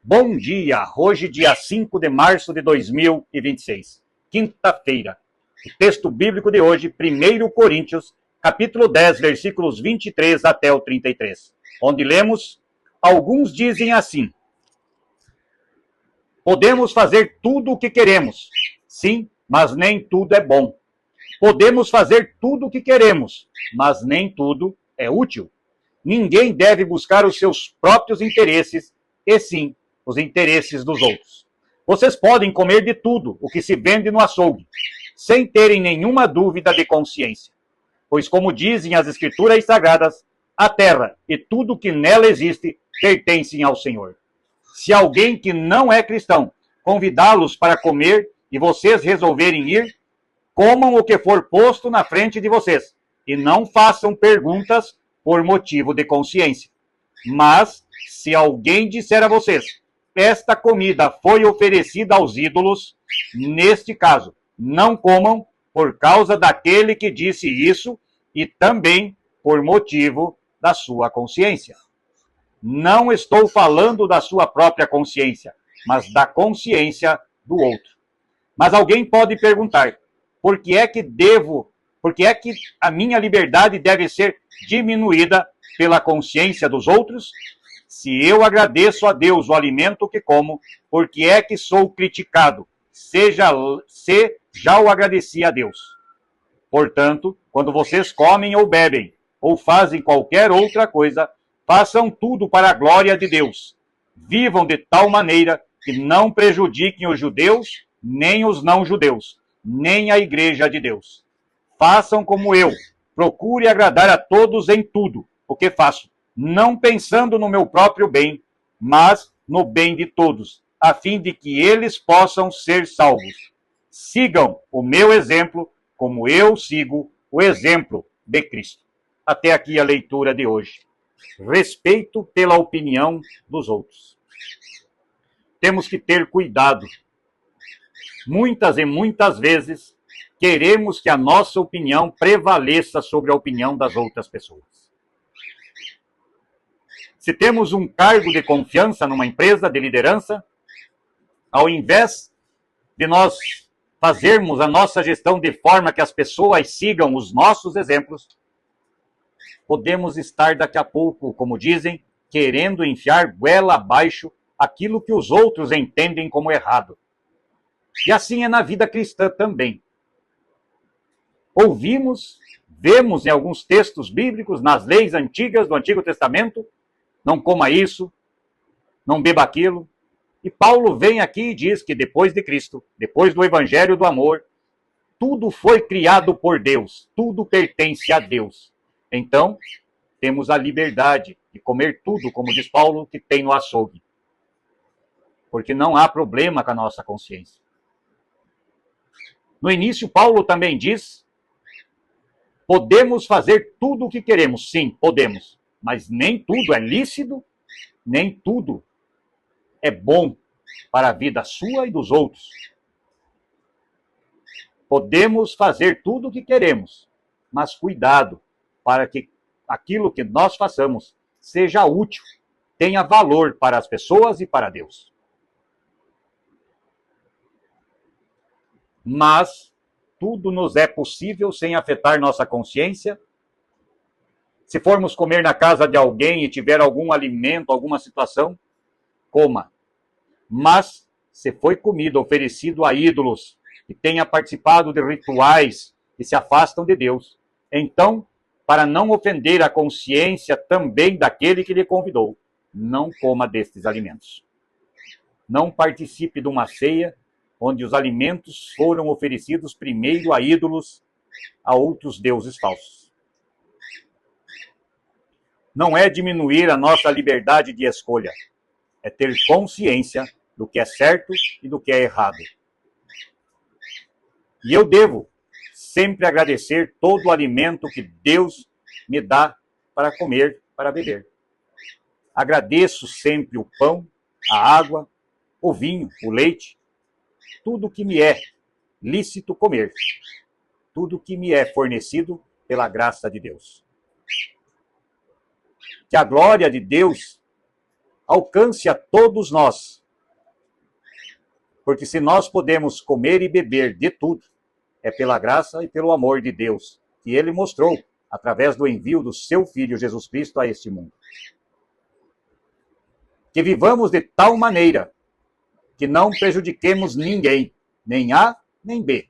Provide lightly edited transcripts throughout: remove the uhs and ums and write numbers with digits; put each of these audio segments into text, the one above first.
Bom dia! Hoje, dia 5 de março de 2026, quinta-feira. O texto bíblico de hoje, 1 Coríntios, capítulo 10, versículos 23 até o 33, onde lemos: alguns dizem assim: podemos fazer tudo o que queremos. Sim, mas nem tudo é bom. Podemos fazer tudo o que queremos, mas nem tudo é útil. Ninguém deve buscar os seus próprios interesses, e sim os interesses dos outros. Vocês podem comer de tudo o que se vende no açougue, sem terem nenhuma dúvida de consciência. Pois, como dizem as Escrituras Sagradas, a terra e tudo que nela existe pertencem ao Senhor. Se alguém que não é cristão convidá-los para comer e vocês resolverem ir, comam o que for posto na frente de vocês e não façam perguntas por motivo de consciência. Mas, se alguém disser a vocês: esta comida foi oferecida aos ídolos, neste caso, não comam por causa daquele que disse isso e também por motivo da sua consciência. Não estou falando da sua própria consciência, mas da consciência do outro. Mas alguém pode perguntar: por que é que a minha liberdade deve ser diminuída pela consciência dos outros? Se eu agradeço a Deus o alimento que como, por que é que sou criticado? Se já o agradeci a Deus. Portanto, quando vocês comem ou bebem, ou fazem qualquer outra coisa, façam tudo para a glória de Deus. Vivam de tal maneira que não prejudiquem os judeus, nem os não-judeus, nem a igreja de Deus. Façam como eu. Procure agradar a todos em tudo o que faço, não pensando no meu próprio bem, mas no bem de todos, a fim de que eles possam ser salvos. Sigam o meu exemplo, como eu sigo o exemplo de Cristo. Até aqui a leitura de hoje. Respeito pela opinião dos outros. Temos que ter cuidado. Muitas e muitas vezes, queremos que a nossa opinião prevaleça sobre a opinião das outras pessoas. Se temos um cargo de confiança numa empresa de liderança, ao invés de nós fazermos a nossa gestão de forma que as pessoas sigam os nossos exemplos, podemos estar daqui a pouco, como dizem, querendo enfiar goela abaixo aquilo que os outros entendem como errado. E assim é na vida cristã também. Ouvimos, vemos em alguns textos bíblicos, nas leis antigas do Antigo Testamento: não coma isso, não beba aquilo. E Paulo vem aqui e diz que depois de Cristo, depois do Evangelho do amor, tudo foi criado por Deus, tudo pertence a Deus. Então, temos a liberdade de comer tudo, como diz Paulo, que tem no açougue. Porque não há problema com a nossa consciência. No início, Paulo também diz: podemos fazer tudo o que queremos. Sim, podemos. Mas nem tudo é lícito, nem tudo é bom para a vida sua e dos outros. Podemos fazer tudo o que queremos, mas cuidado para que aquilo que nós façamos seja útil, tenha valor para as pessoas e para Deus. Mas tudo nos é possível sem afetar nossa consciência. Se formos comer na casa de alguém e tiver algum alimento, alguma situação, coma. Mas se foi comida oferecido a ídolos que tenha participado de rituais que se afastam de Deus, então, para não ofender a consciência também daquele que lhe convidou, não coma destes alimentos. Não participe de uma ceia onde os alimentos foram oferecidos primeiro a ídolos, a outros deuses falsos. Não é diminuir a nossa liberdade de escolha, é ter consciência do que é certo e do que é errado. E eu devo sempre agradecer todo o alimento que Deus me dá para comer, para beber. Agradeço sempre o pão, a água, o vinho, o leite, tudo que me é lícito comer, tudo que me é fornecido pela graça de Deus. Que a glória de Deus alcance a todos nós. Porque se nós podemos comer e beber de tudo, é pela graça e pelo amor de Deus que Ele mostrou através do envio do seu Filho Jesus Cristo a este mundo. Que vivamos de tal maneira que não prejudiquemos ninguém, nem A nem B.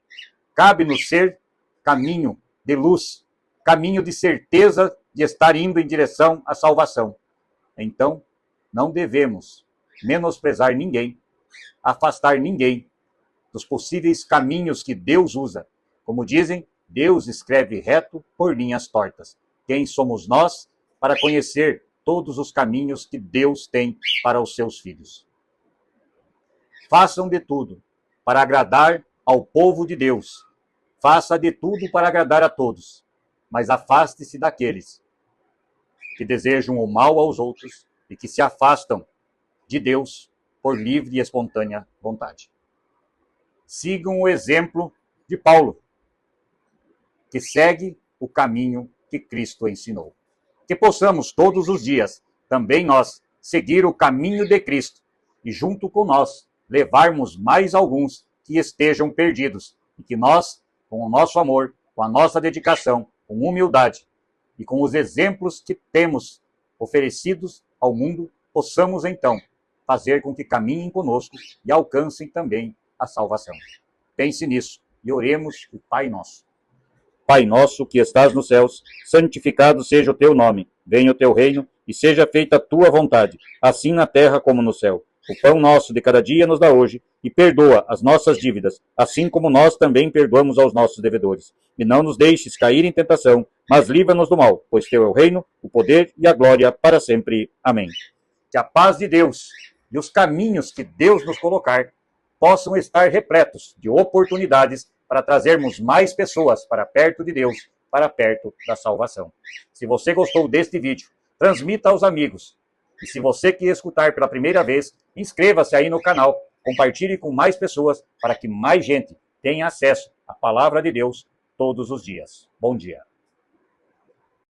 Cabe-nos ser caminho de luz, caminho de certeza de estar indo em direção à salvação. Então, não devemos menosprezar ninguém, afastar ninguém dos possíveis caminhos que Deus usa. Como dizem, Deus escreve reto por linhas tortas. Quem somos nós para conhecer todos os caminhos que Deus tem para os seus filhos? Façam de tudo para agradar ao povo de Deus. Faça de tudo para agradar a todos, mas afaste-se daqueles que desejam o mal aos outros e que se afastam de Deus por livre e espontânea vontade. Sigam o exemplo de Paulo, que segue o caminho que Cristo ensinou. Que possamos todos os dias, também nós, seguir o caminho de Cristo e junto com nós, levarmos mais alguns que estejam perdidos e que nós, com o nosso amor, com a nossa dedicação, com humildade e com os exemplos que temos oferecidos ao mundo, possamos então fazer com que caminhem conosco e alcancem também a salvação. Pense nisso e oremos o Pai Nosso. Pai nosso que estás nos céus, santificado seja o teu nome. Venha o teu reino e seja feita a tua vontade, assim na terra como no céu. O pão nosso de cada dia nos dá hoje e perdoa as nossas dívidas, assim como nós também perdoamos aos nossos devedores. E não nos deixes cair em tentação, mas livra-nos do mal, pois teu é o reino, o poder e a glória para sempre. Amém. Que a paz de Deus e os caminhos que Deus nos colocar possam estar repletos de oportunidades para trazermos mais pessoas para perto de Deus, para perto da salvação. Se você gostou deste vídeo, transmita aos amigos. E se você quer escutar pela primeira vez, inscreva-se aí no canal, compartilhe com mais pessoas para que mais gente tenha acesso à palavra de Deus todos os dias. Bom dia.